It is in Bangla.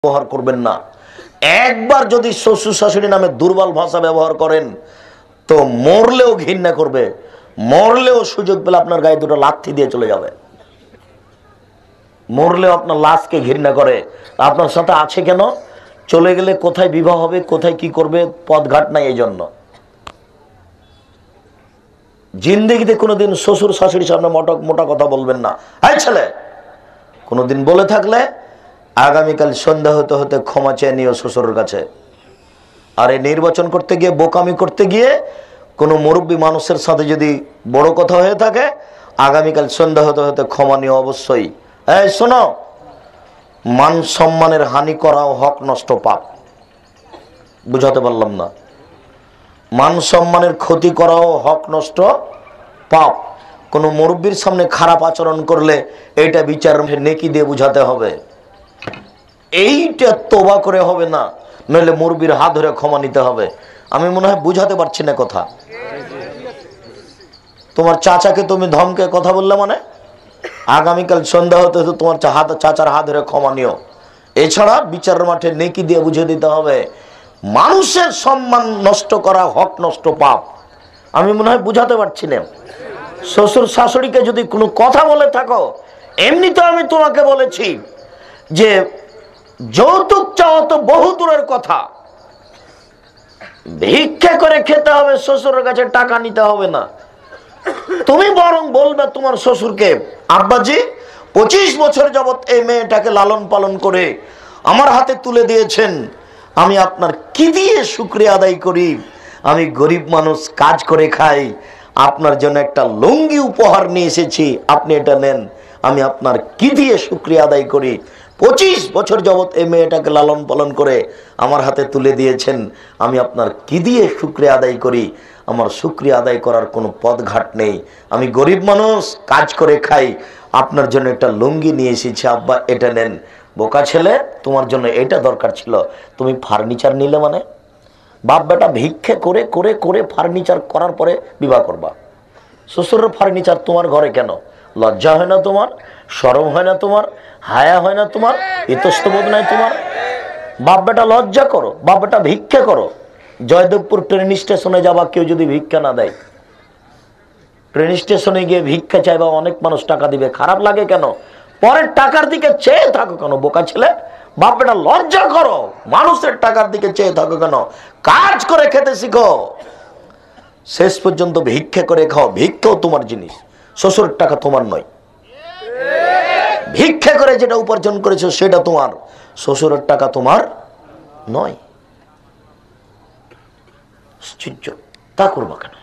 ব্যবহার করবেন না। একবার যদি শ্বশুর শাশুড়ি নামে দুর্বল ভাষা ব্যবহার করেন তো মরলেও ঘৃণা করবে, মরলেও সুযোগ পেলে আপনার গায়ে দুটো লাথি দিয়ে চলে যাবে, মরলেও আপনার লাশকে ঘৃণা করে। আপনার সাথে আছে কেন? চলে গেলে কোথায় বিবাহ হবে, কোথায় কি করবে পথঘাট নাই। এই জন্য জিন্দেগিতে কোনোদিন শ্বশুর শাশুড়ির সামনে মোটা কথা বলবেন না। এই ছেলে, কোনোদিন বলে থাকলে আগামীকাল সন্ধ্যা হতে হতে ক্ষমা চেয়ে নিও শ্বশুরের কাছে। আর এই নির্বাচন করতে গিয়ে, বোকামি করতে গিয়ে কোনো মুরব্বী মানুষের সাথে যদি বড় কথা হয়ে থাকে, আগামীকাল সন্ধ্যা হতে হতে ক্ষমা নিও অবশ্যই। এই শোনো, মান সম্মানের হানি করাও হক নষ্ট পাপ। বুঝাতে পারলাম না? মান সম্মানের ক্ষতি করাও হক নষ্ট পাপ। কোনো মুরব্বীর সামনে খারাপ আচরণ করলে এইটা বিচার নেকি দিয়ে বুঝাতে হবে, এইটা তোবা করে হবে না, নইলে মুরব্বীর হাত ধরে ক্ষমা নিতে হবে। আমি মনে হয় বুঝাতে পারছি না কথা। তোমার চাচাকে তুমি ধমকে কথা বললে মানে আগামীকাল সন্ধ্যা হতে হতে তোমার চাচার হাত ধরে ক্ষমা নিও। এছাড়া বিচারের মাঠে নেকি দিয়ে বুঝিয়ে দিতে হবে মানুষের সম্মান নষ্ট করা হক নষ্ট পাপ। আমি মনে হয় বুঝাতে পারছি না। শ্বশুর শাশুড়িকে যদি কোনো কথা বলে থাকো, এমনি তো আমি তোমাকে বলেছি যে যৌতুক চাওয়া তো বহু দূরের কথা, ভিক্ষা করে খেতে হবে, শ্বশুরের কাছে টাকা নিতে হবে না। তুমি বরং বলবে তোমার শ্বশুরকে, আব্বাজি 25 বছর যাবত এই মেয়েটাকে লালন পালন করে আমার হাতে তুলে দিয়েছেন, আমি আপনার কি দিয়ে শুকরিয়া আদায় করি? আমি গরিব মানুষ, কাজ করে খাই, আপনার জন্য একটা লুঙ্গি উপহার নিয়ে এসেছি, আপনি এটা নেন, আমি আপনার কি দিয়ে শুকরিয়া আদায় করি? 25 বছর যাবত এই মেয়েটাকে লালন পালন করে আমার হাতে তুলে দিয়েছেন, আমি আপনার কি দিয়ে শুকরিয়া আদায় করি? আমার শুকরিয়া আদায় করার কোনো পথঘাট নেই, আমি গরিব মানুষ, কাজ করে খাই, আপনার জন্য একটা লুঙ্গি নিয়ে এসেছি, আব্বা এটা নেন। বোকা ছেলে, তোমার জন্য এটা দরকার ছিল, তুমি ফার্নিচার নিলে মানে? বাপ বেটা ভিক্ষে করে করে করে ফার্নিচার করার পরে বিবাহ করবা। শ্বশুরের ফার্নিচার তোমার ঘরে কেন? লজ্জা হয় না তোমার? শরম হয় না তোমার? হায়া হয় না তোমার? ইতস্তবোধ নাই তোমার? বাপ বেটা লজ্জা করো, বাপ বেটা ভিক্ষা করো। জয়দেবপুর ট্রেন স্টেশনে যাবা, কেউ যদি ভিক্ষা না দেয়, ট্রেন স্টেশনে গিয়ে ভিক্ষা চাইবা, অনেক মানুষ টাকা দিবে, খারাপ লাগে কেন? পরের টাকার দিকে চেয়ে থাকো কেন? বোকা ছেলে, বাপ বেটা লজ্জা করো, মানুষের টাকার দিকে চেয়ে থাকো কেন? কাজ করে খেতে শিখো, শেষ পর্যন্ত ভিক্ষা করে খাও। ভিক্ষাও তোমার জিনিস, শ্বশুরের টাকা তোমার নয়। ভিক্ষা করে যেটা উপার্জন করেছো সেটা তোমার, শ্বশুরের টাকা তোমার নয়। তা করবা কেন?